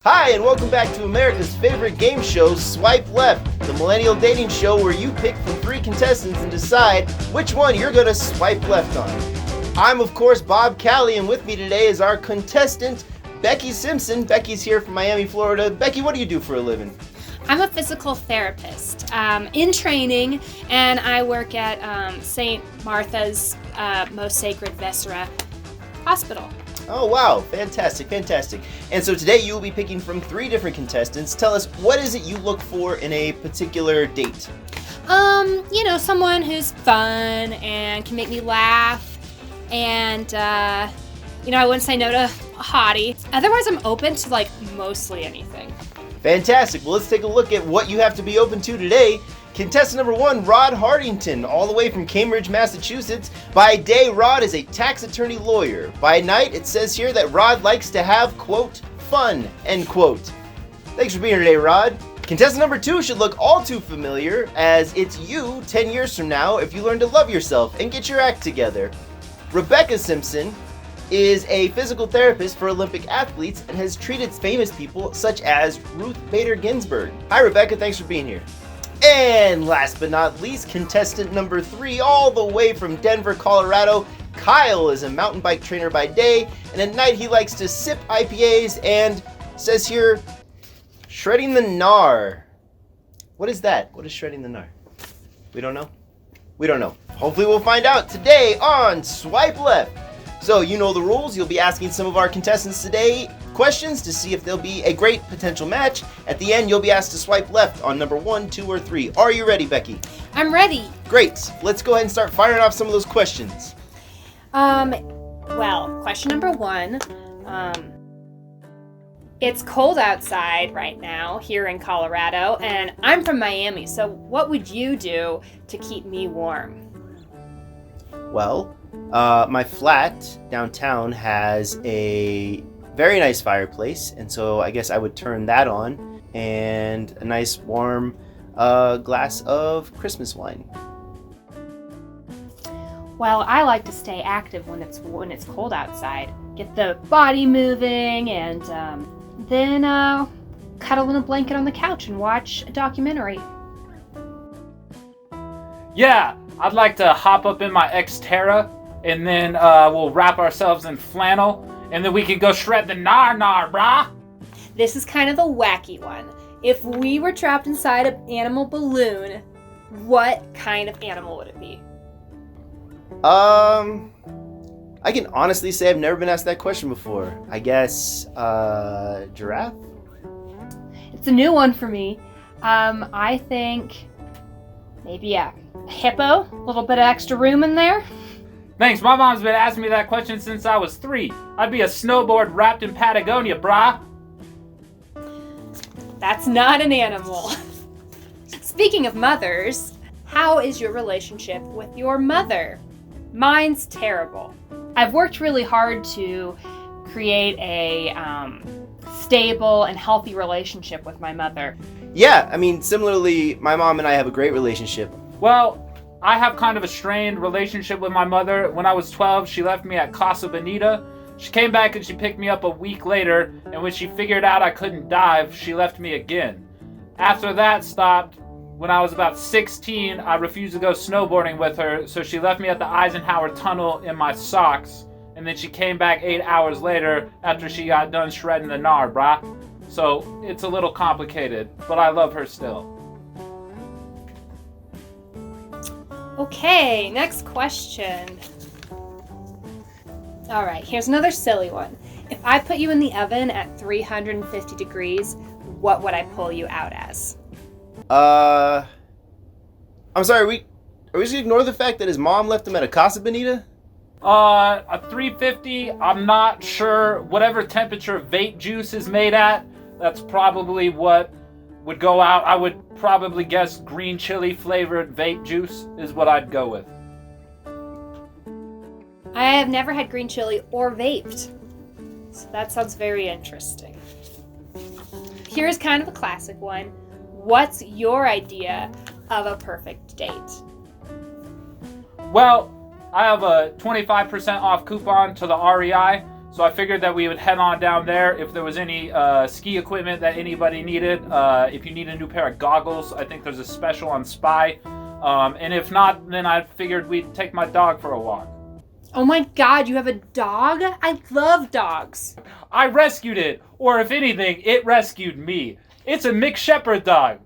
Hi, and welcome back to America's favorite game show, Swipe Left, the millennial dating show where you pick from 3 contestants and decide which one you're going to swipe left on. I'm, of course, Bob Callie, and with me today is our contestant, Becky Simpson. Becky's here from Miami, Florida. Becky, what do you do for a living? I'm a physical therapist in training, and I work at St. Martha's Most Sacred Viscera Hospital. Oh, wow. Fantastic, fantastic. And so today you will be picking from 3 different contestants. Tell us, what is it you look for in a particular date? Someone who's fun and can make me laugh, and, I wouldn't say no to a hottie. Otherwise, I'm open to, mostly anything. Fantastic. Well, let's take a look at what you have to be open to today. Contestant number 1, Rod Hardington, all the way from Cambridge, Massachusetts. By day, Rod is a tax attorney lawyer. By night, it says here that Rod likes to have, quote, fun, end quote. Thanks for being here today, Rod. Contestant number 2 should look all too familiar, as it's you 10 years from now if you learn to love yourself and get your act together. Rebecca Simpson is a physical therapist for Olympic athletes and has treated famous people such as Ruth Bader Ginsburg. Hi, Rebecca. Thanks for being here. And last but not least, contestant number 3, all the way from Denver, Colorado, Kyle is a mountain bike trainer by day, and at night he likes to sip IPAs and, says here, shredding the gnar. What is that? What is shredding the gnar? We don't know? We don't know. Hopefully we'll find out today on Swipe Left. So you know the rules. You'll be asking some of our contestants today questions to see if they'll be a great potential match. At the end, you'll be asked to swipe left on number 1, 2, or 3. Are you ready, Becky? I'm ready. Great. Let's go ahead and start firing off some of those questions. Question number 1. It's cold outside right now here in Colorado, and I'm from Miami, so what would you do to keep me warm? Well, my flat downtown has a very nice fireplace, and so I guess I would turn that on, and a nice warm glass of Christmas wine. Well, I like to stay active when it's cold outside. Get the body moving, and then cuddle in a blanket on the couch and watch a documentary. Yeah, I'd like to hop up in my Xterra, and then we'll wrap ourselves in flannel, and then we can go shred the gnar, brah. This is kind of a wacky one. If we were trapped inside an animal balloon, what kind of animal would it be? I can honestly say I've never been asked that question before. I guess, giraffe? It's a new one for me. I think maybe a hippo, a little bit of extra room in there. Thanks, my mom's been asking me that question since I was 3. I'd be a snowboard wrapped in Patagonia, brah. That's not an animal. Speaking of mothers, how is your relationship with your mother? Mine's terrible. I've worked really hard to create a stable and healthy relationship with my mother. Yeah, I mean, similarly, my mom and I have a great relationship. Well, I have kind of a strained relationship with my mother. When I was 12, she left me at Casa Bonita. She came back and she picked me up a week later, and when she figured out I couldn't dive, she left me again. After that stopped, when I was about 16, I refused to go snowboarding with her, so she left me at the Eisenhower Tunnel in my socks, and then she came back 8 hours later after she got done shredding the gnar, brah. So it's a little complicated, but I love her still. Okay, next question. All right, here's another silly one. If I put you in the oven at 350 degrees, what would I pull you out as? I'm sorry, are we just gonna ignore the fact that his mom left him at a Casa Bonita? A 350, I'm not sure. Whatever temperature vape juice is made at, that's probably what would go out. I would probably guess green chili flavored vape juice is what I'd go with. I have never had green chili or vaped, so that sounds very interesting. Here's kind of a classic one. What's your idea of a perfect date? Well, I have a 25% off coupon to the REI, So I figured that we would head on down there if there was any ski equipment that anybody needed. If you need a new pair of goggles, I think there's a special on Spy. And if not, then I figured we'd take my dog for a walk. Oh my god, you have a dog? I love dogs. I rescued it, or if anything, it rescued me. It's a mixed shepherd dog.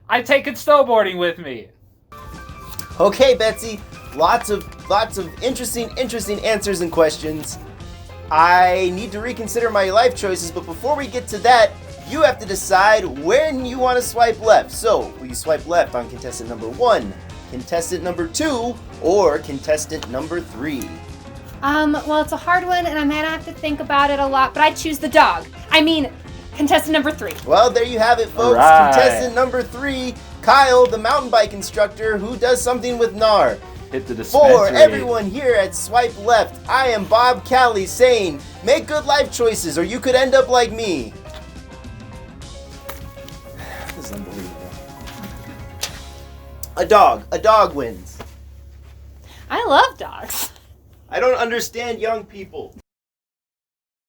I take it snowboarding with me. Okay, Betsy, lots of interesting answers and questions. I need to reconsider my life choices, but before we get to that, you have to decide when you want to swipe left. So, will you swipe left on contestant number 1, contestant number 2, or contestant number 3? Well, it's a hard one, and I'm gonna have to think about it a lot, but I choose the dog. I mean, contestant number 3. Well, there you have it, folks. Right. Contestant number 3, Kyle, the mountain bike instructor who does something with NAR. Hit the dispensary. For everyone here at Swipe Left, I am Bob Callie saying, make good life choices or you could end up like me. This is unbelievable. A dog wins. I love dogs. I don't understand young people.